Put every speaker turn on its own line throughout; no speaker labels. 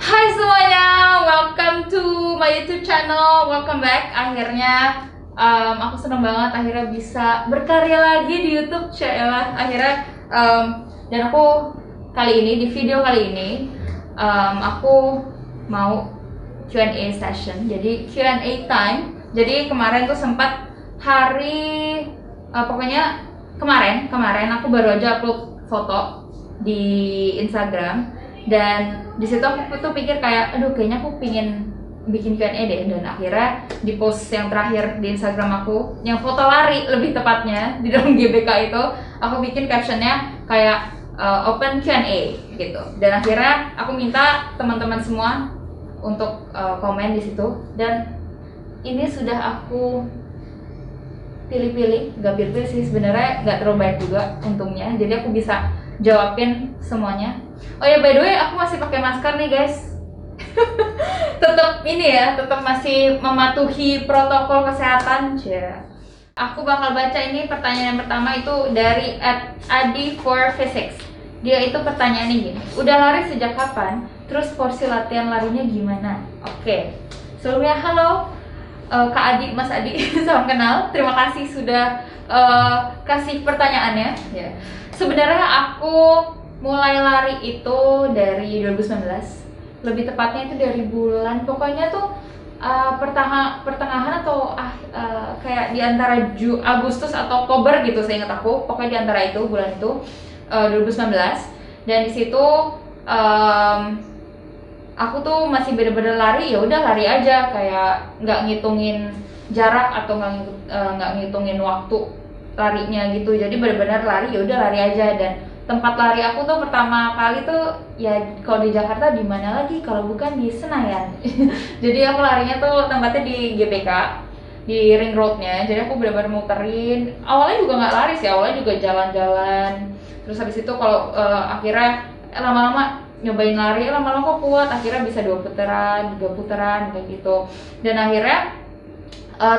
Hai semuanya, welcome to my YouTube channel, welcome back. Akhirnya aku seneng banget akhirnya bisa berkarya lagi di YouTube channel. Akhirnya dan aku kali ini di video kali ini aku mau Q&A session. Jadi Q&A time. Jadi kemarin tuh sempat hari pokoknya kemarin aku baru aja upload foto di Instagram. Dan di situ aku tuh pikir kayak, aduh kayaknya aku pingin bikin Q&A deh. Dan akhirnya di post yang terakhir di Instagram aku, yang foto lari lebih tepatnya di dalam GBK itu, aku bikin captionnya kayak open Q&A gitu. Dan akhirnya aku minta teman-teman semua untuk komen di situ. Dan ini sudah aku pilih-pilih, gak pilih-pilih sih sebenarnya, gak terlalu baik juga untungnya. Jadi aku bisa jawabin semuanya. Oh ya, by the way, aku masih pakai masker nih guys. Tetap ini ya, tetap masih mematuhi protokol kesehatan. Aku bakal baca ini pertanyaan yang pertama itu dari @adi4physics. Dia itu pertanyaannya gini, udah lari sejak kapan? Terus porsi latihan larinya gimana? Oke. Sebelumnya halo Kak Adi, Mas Adi, salam kenal. Terima kasih sudah kasih pertanyaannya. Ya. Sebenarnya aku mulai lari itu dari 2019. Lebih tepatnya itu dari bulan, pokoknya tuh pertengahan atau kayak di antara Agustus atau Oktober gitu, saya ingat aku. Pokoknya di antara itu bulan itu 2019. Dan di situ aku tuh masih bener-bener lari, ya udah lari aja, kayak nggak ngitungin jarak atau nggak ngitungin waktu larinya gitu. Jadi bener-bener lari, ya udah lari aja. Dan tempat lari aku tuh pertama kali tuh ya kalau di Jakarta di mana lagi kalau bukan di Senayan. Jadi aku larinya tuh tempatnya di GBK, di ring roadnya. Jadi aku bener-bener muterin. Awalnya juga nggak lari sih, awalnya juga jalan-jalan. Terus habis itu kalau akhirnya lama-lama nyobain lari, lama-lama kok kuat, akhirnya bisa 2 putaran, 3 putaran kayak gitu. Dan akhirnya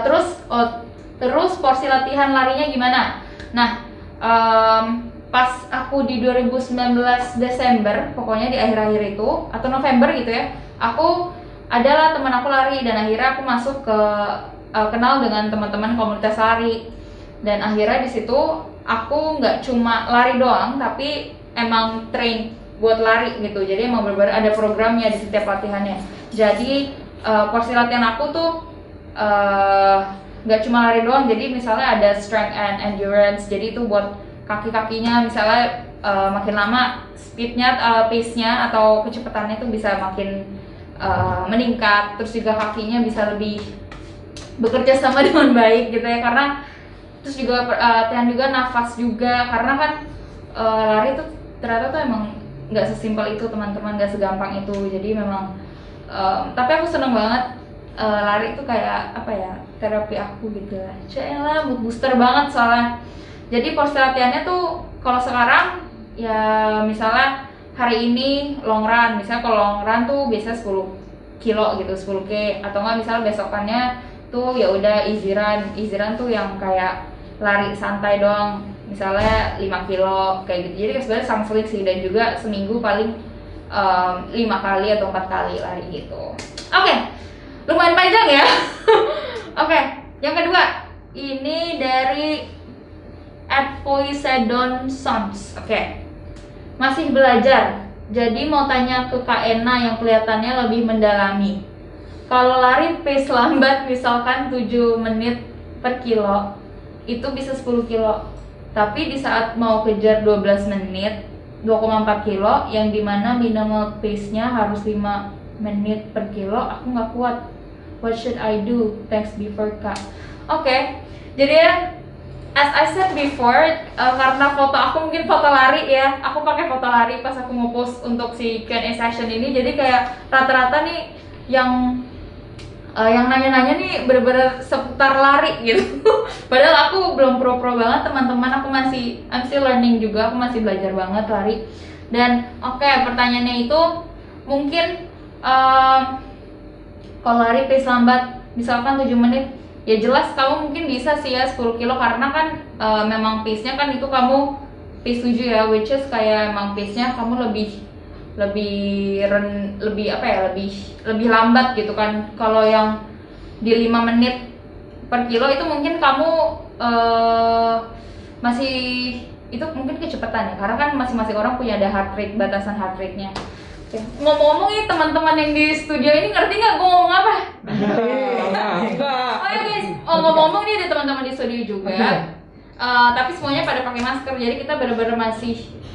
terus porsi latihan larinya gimana? Nah, pas aku di 2019 Desember, pokoknya di akhir-akhir itu atau November gitu ya, aku adalah teman aku lari. Dan akhirnya aku masuk ke kenal dengan teman-teman komunitas lari. Dan akhirnya di situ aku nggak cuma lari doang, tapi emang train buat lari gitu. Jadi emang benar-benar ada programnya di setiap latihannya. Jadi porsi latihan aku tuh nggak cuma lari doang. Jadi misalnya ada strength and endurance. Jadi itu buat kaki-kakinya, misalnya makin lama speednya, pace-nya atau kecepatannya itu bisa makin meningkat. Terus juga kakinya bisa lebih bekerja sama dengan baik gitu ya. Karena terus juga latihan juga nafas juga, karena kan lari tuh ternyata tuh emang nggak sesimpel itu teman-teman, nggak segampang itu. Jadi memang tapi aku seneng banget. Lari itu kayak apa ya, terapi aku gitu lah. Cielah, mood booster banget soalnya. Jadi porsi latihannya tuh kalau sekarang ya misalnya hari ini long run, misalnya kalau long run tuh biasanya 10 kilo gitu, 10K. Atau nggak misalnya besokannya tuh ya udah easy run tuh yang kayak lari santai doang, misalnya 5 kilo kayak gitu. Jadi sebenarnya seling sih. Dan juga seminggu paling 5 kali atau 4 kali lari gitu. Oke, lumayan panjang ya. Oke, yang kedua ini dari @poisedon Sons. Oke, masih belajar, jadi mau tanya ke Kak Ena yang kelihatannya lebih mendalami. Kalau lari pace lambat misalkan 7 menit per kilo, itu bisa 10 kilo. Tapi di saat mau kejar 12 menit 2,4 kilo, yang dimana minimal pace-nya harus 5 menit per kilo, aku nggak kuat. What should I do? Thanks before Kak. Oke, jadi ya as I said before, karena foto aku mungkin foto lari ya, aku pakai foto lari pas aku mau post untuk si Q&A session ini, jadi kayak rata-rata nih yang nanya-nanya nih bener-bener seputar lari gitu. Padahal aku belum pro-pro banget teman-teman, aku masih I'm still learning juga, aku masih belajar banget lari. Dan oke, pertanyaannya itu mungkin kalau lari pace lambat misalkan 7 menit, ya jelas kamu mungkin bisa sih ya 10 kilo karena kan memang pace-nya kan itu kamu pace 7 ya, which is kayak emang pace-nya kamu lebih lambat gitu kan. Kalau yang di 5 menit per kilo itu mungkin kamu masih itu mungkin kecepatan ya, karena kan masing-masing orang punya ada heart rate, batasan heart rate-nya. Oke. Ngomong-ngomong nih teman-teman yang di studio ini ngerti nggak gue ngomong apa? Oh ya guys, ngomong-ngomong nih ada teman-teman di studio juga. Tapi semuanya pada pakai masker, jadi kita benar-benar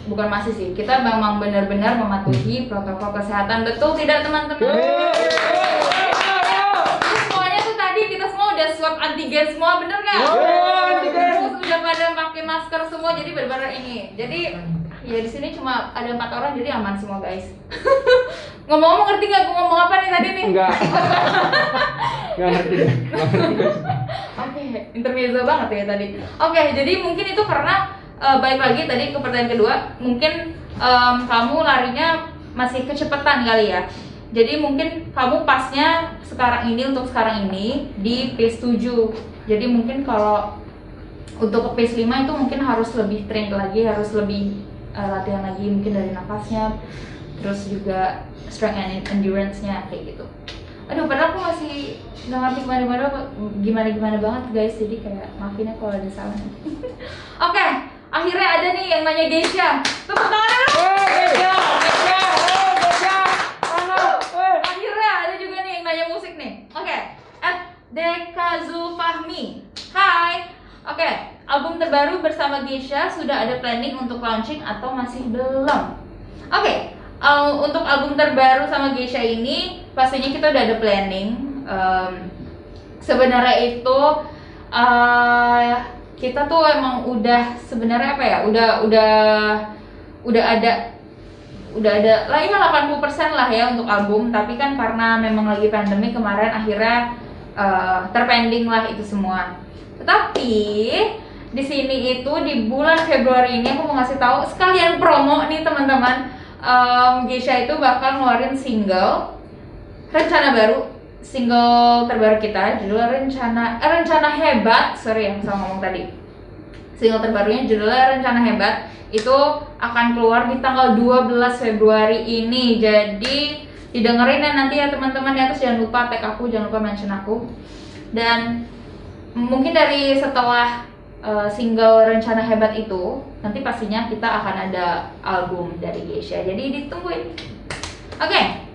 bukan masih sih, kita memang benar-benar mematuhi protokol kesehatan, betul tidak teman-teman? Semuanya tuh tadi kita semua udah swab antigen semua, bener nggak? Terus udah pada pakai masker semua, jadi benar-benar ini. Jadi ya di sini cuma ada 4 orang, jadi aman semua guys. Ngomong-ngomong ngerti nggak gue ngomong apa nih tadi nih? Enggak ngerti. Oke, intermezzo banget ya tadi. Oke, jadi mungkin itu karena balik lagi tadi ke pertanyaan kedua, mungkin kamu larinya masih kecepatan kali ya. Jadi mungkin kamu pasnya sekarang ini di pace 7. Jadi mungkin kalau untuk ke pace 5 itu mungkin harus lebih train lagi, harus lebih latihan lagi mungkin dari napasnya, terus juga strength and endurance-nya kayak gitu. Aduh, padahal aku masih nggak ngerti gimana banget guys, jadi kayak maafin ya kalau ada salah. Oke, akhirnya ada nih yang nanya Geisha. Tepuk tangan dulu. Geisha. Akhirnya ada juga nih yang nanya musik nih. Oke, @Dekazulfahmi. Hai. Oke, album terbaru bersama Geisha sudah ada planning untuk launching atau masih belum? Oke. Untuk album terbaru sama Geisha ini pastinya kita udah ada planning. Sebenarnya itu kita tuh emang udah sebenarnya apa ya, udah ada lah ya 80% lah ya untuk album, tapi kan karena memang lagi pandemi kemarin akhirnya terpending lah itu semua. Tetapi di sini itu di bulan Februari ini aku mau ngasih tahu sekalian promo nih teman-teman. Geisha itu bakal ngeluarin rencana baru, single terbaru kita judulnya rencana hebat. Sorry yang salah ngomong tadi. Single terbarunya judulnya Rencana Hebat, itu akan keluar di tanggal 12 Februari ini. Jadi didengerin ya nanti ya teman-teman ya, terus jangan lupa tag aku, jangan lupa mention aku. Dan mungkin dari setelah single Rencana Hebat itu nanti pastinya kita akan ada album dari Geisha, jadi ditungguin. Oke,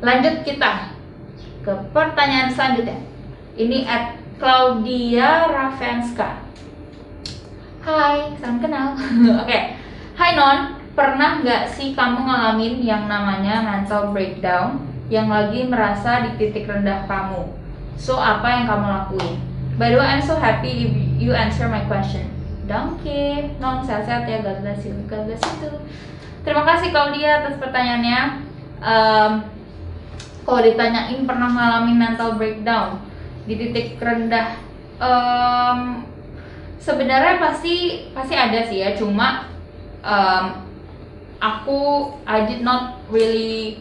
lanjut kita ke pertanyaan selanjutnya. Ini @Claudia Ravenska. Hai, salam kenal. Oke. Hai Non, pernah nggak sih kamu ngalamin yang namanya mental breakdown, yang lagi merasa di titik rendah kamu? So apa yang kamu lakuin? By the way, I'm so happy if you answer my question. Donkey, Non, sehat-sehat ya, God bless you too. Terima kasih Claudia atas pertanyaannya. Kalau ditanyain pernah ngalamin mental breakdown di titik rendah, sebenarnya pasti ada sih ya. Cuma I did not really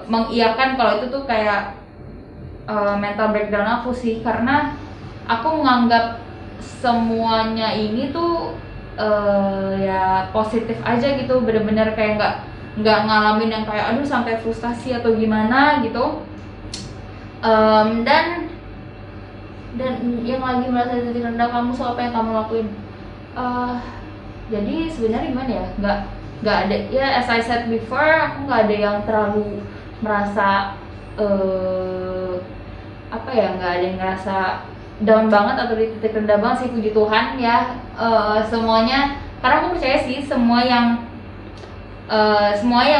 mengiyakan kalau itu tuh kayak mental breakdown aku sih, karena aku menganggap semuanya ini tuh ya positif aja gitu, bener-bener kayak nggak ngalamin yang kayak aduh sampai frustasi atau gimana gitu. Dan yang lagi merasa di titik rendah kamu, so apa yang kamu lakuin? Jadi sebenarnya gimana ya, nggak ada ya, as I said before, aku nggak ada yang terlalu merasa nggak ada yang ngerasa down banget atau di titik rendah banget sih, puji Tuhan ya. Semuanya, karena aku percaya sih semua yang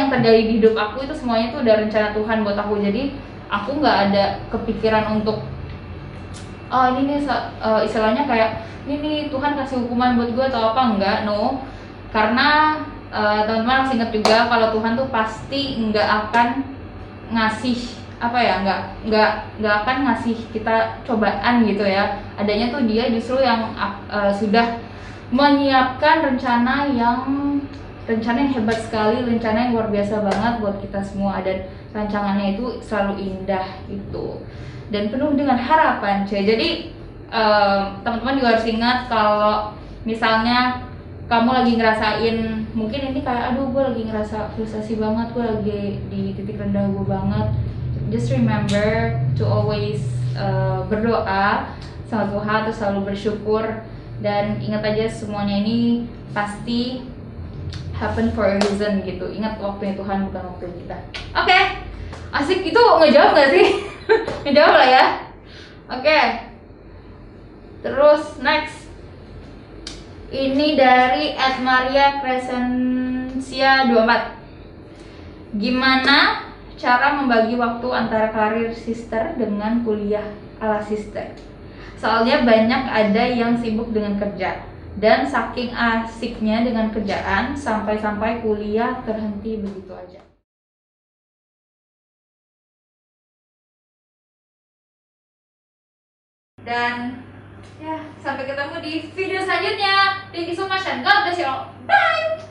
terjadi di hidup aku itu semuanya tuh udah rencana Tuhan buat aku. Jadi aku nggak ada kepikiran untuk oh ini nih istilahnya kayak ini nih Tuhan kasih hukuman buat gue atau apa, enggak, no. Karena teman-teman harus ingat juga kalau Tuhan tuh pasti nggak akan ngasih apa ya, nggak akan ngasih kita cobaan gitu ya. Adanya tuh dia justru yang sudah menyiapkan rencana yang hebat sekali, rencana yang luar biasa banget buat kita semua, dan rancangannya itu selalu indah gitu dan penuh dengan harapan, cuy. Jadi teman-teman juga harus ingat kalau misalnya kamu lagi ngerasain mungkin ini kayak aduh gue lagi ngerasa frustasi banget, gue lagi di titik rendah gue banget, just remember to always berdoa sama Tuhan, terus selalu bersyukur, dan ingat aja semuanya ini pasti happen for a reason gitu. Ingat waktunya Tuhan bukan waktu kita. Oke. Asik itu ngejawab gak sih? Ngejawab lah ya. Oke. Terus next. Ini dari @Maria Crescencia 24. Gimana cara membagi waktu antara karir sister dengan kuliah ala sister? Soalnya banyak ada yang sibuk dengan kerja, dan saking asiknya dengan kerjaan sampai-sampai kuliah terhenti begitu aja. Dan ya, sampai ketemu di video selanjutnya. Thank you so much and God bless you all. Bye!